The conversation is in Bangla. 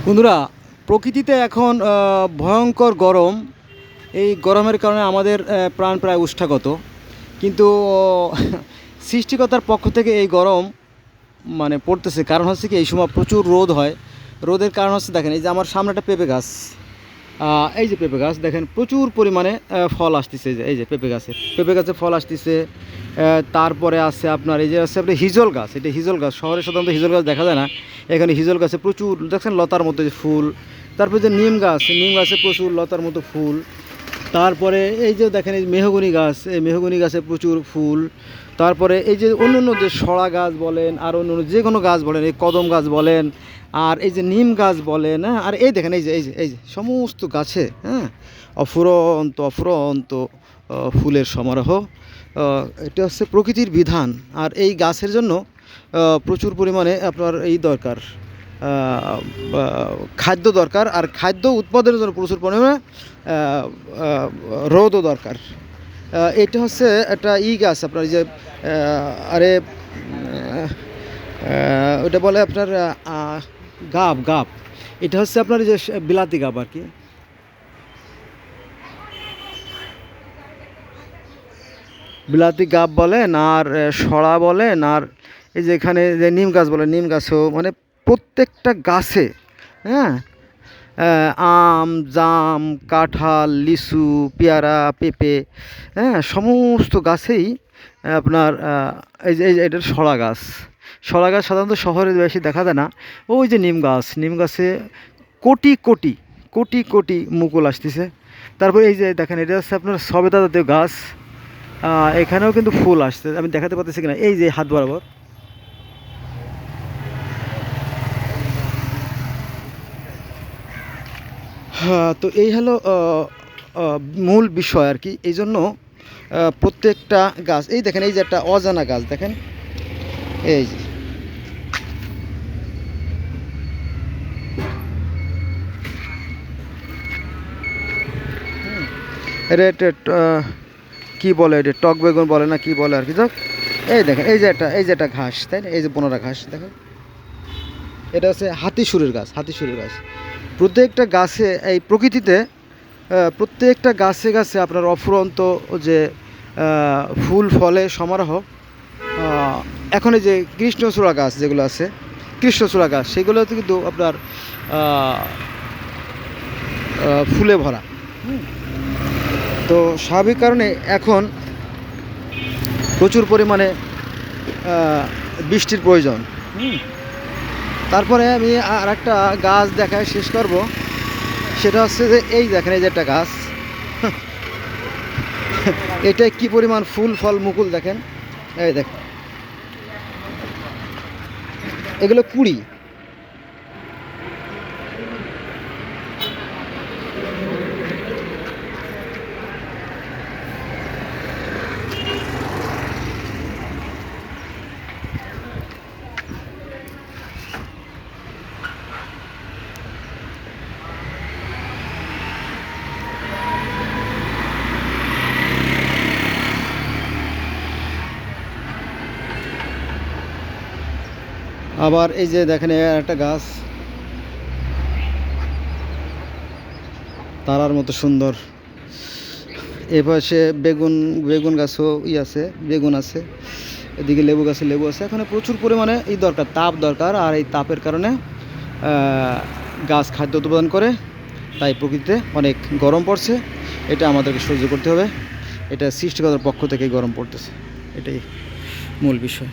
বন্ধুরা, প্রকৃতিতে এখন ভয়ঙ্কর গরম। এই গরমের কারণে আমাদের প্রাণ প্রায় উষ্ঠাগত। কিন্তু সৃষ্টিকর্তার পক্ষ থেকে এই গরম মানে পড়তেছে। কারণ হচ্ছে কি, এই সময় প্রচুর রোদ হয়। রোদের কারণ হচ্ছে, দেখেন এই যে আমার সামনে একটা পেঁপে গাছ, এই যে পেঁপে গাছ দেখেন প্রচুর পরিমাণে ফল আসতেছে। এই যে পেঁপে গাছে ফল আসতেছে। তারপরে আছে আপনার এই যে আছে আপনার হিজল গাছ। এটা হিজল গাছ, শহরে সাধারণত হিজল গাছ দেখা যায় না। এখানে হিজল গাছে প্রচুর দেখছেন লতার মতো যে ফুল। তারপরে যে নিম গাছে প্রচুর লতার মতো ফুল। তারপরে এই যে দেখেন এই মেহগনি গাছ, এই মেহগনি গাছে প্রচুর ফুল। তারপরে এই যে অন্য অন্য যে সড়া গাছ বলেন, আর অন্য অন্য যে কোনো গাছ বলেন, এই কদম গাছ বলেন, আর এই যে নিম গাছ বলেন, হ্যাঁ, আর এই দেখেন এই যে সমস্ত গাছে, হ্যাঁ, অফুরন্ত অফুরন্ত ফুলের সমারোহ। এটা হচ্ছে প্রকৃতির বিধান। আর এই গাছের জন্য প্রচুর পরিমাণে আপনার এই দরকার, খাদ্য দরকার। আর খাদ্য উৎপাদনের জন্য প্রচুর পরিমাণে রোদও দরকার। এটা হচ্ছে একটা গাছ আপনার যে আরে ওটা বলে আপনার গাব। এটা হচ্ছে আপনার যে বিলাতি গাব আর কি। বিলাতি গাব বলেন, আর সরা বলেন, আর এই যে এখানে যে নিম গাছ বলে, নিম গাছও মানে প্রত্যেকটা গাছে, হ্যাঁ, আম, জাম, কাঁঠাল, লিচু, পেয়ারা, পেঁপে, হ্যাঁ, সমস্ত গাছেই আপনার এই যে এটার সরা গাছ সাধারণত শহরে বেশি দেখা যায় না। ওই যে নিম গাছে কোটি কোটি কোটি কোটি মুকুল আসতেছে। তারপরে এই যে দেখেন এটা হচ্ছে আপনার সবেদা জাতীয় গাছ। এখানেও কিন্তু ফুল আসছে, আমি দেখাতে পারতেছি কিনা, এই যে হাত বরাবর। হ্যাঁ, তো এই হলো মূল বিষয় আর কি। এই জন্য প্রত্যেকটা গাছ, এই দেখেন এই যে একটা অজানা গাছ দেখেন, এই যে এটা কী বলে, এটা টক বেগুন বলে না কি বলে আর কি, যাক। এই দেখেন এই যে একটা ঘাস, তাই না, এই যে বনরা ঘাস দেখেন। এটা হচ্ছে হাতিসুরের গাছ। প্রত্যেকটা গাছে এই প্রকৃতিতে প্রত্যেকটা গাছে গাছে আপনার অফুরন্ত যে ফুল ফলে সমারোহ। এখন এই যে কৃষ্ণচূড়া গাছ যেগুলো আছে, কৃষ্ণচূড়া গাছ, সেগুলোতে কিন্তু আপনার ফুলে ভরা। তো স্বাভাবিক কারণে এখন প্রচুর পরিমাণে বৃষ্টির প্রয়োজন। তারপরে আমি আর একটা গাছ দেখায় শেষ করব। সেটা হচ্ছে যে এই দেখেন এই যে একটা গাছ, এটা কি পরিমাণ ফুল ফল মুকুল দেখেন। এই দেখেন এগুলো কুড়ি। আবার এই যে দেখেন একটা গাছ তারার মতো সুন্দর। এপাশে বেগুন গাছও আছে, বেগুন আছে। এদিকে লেবু গাছে লেবু আছে। এখানে প্রচুর পরিমাণে দরকার, তাপ দরকার। আর এই তাপের কারণে গাছ খাদ্য উৎপাদন করে, তাই প্রকৃতিতে অনেক গরম পড়ছে। এটা আমাদেরকে সহ্য করতে হবে। এটা সৃষ্টিকর্তার পক্ষ থেকেই গরম পড়তেছে, এটাই মূল বিষয়।